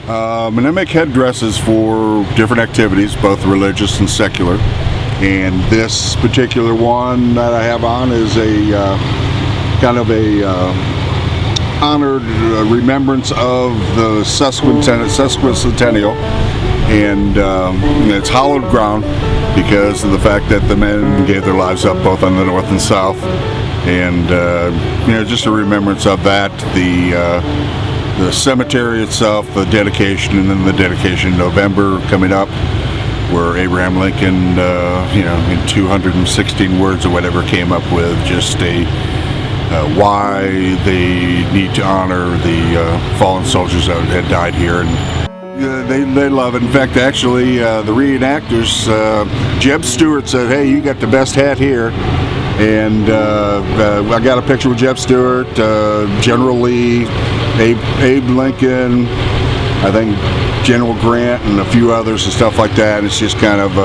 And I make headdresses for different activities, both religious and secular. And this particular one that I have on is a kind of a honored remembrance of the sesquicentennial, and it's hallowed ground because of the fact that the men gave their lives up both on the north and south, and just a remembrance of that. The cemetery itself, the dedication, and then the dedication in November coming up, where Abraham Lincoln, in 216 words or whatever, came up with just why they need to honor the fallen soldiers that had died here. And they love it. In fact, actually, the reenactors, Jeb Stuart said, "Hey, you got the best hat here." And I got a picture with Jeb Stuart, General Lee, Abe Lincoln, I think General Grant, and a few others and stuff like that. It's just kind of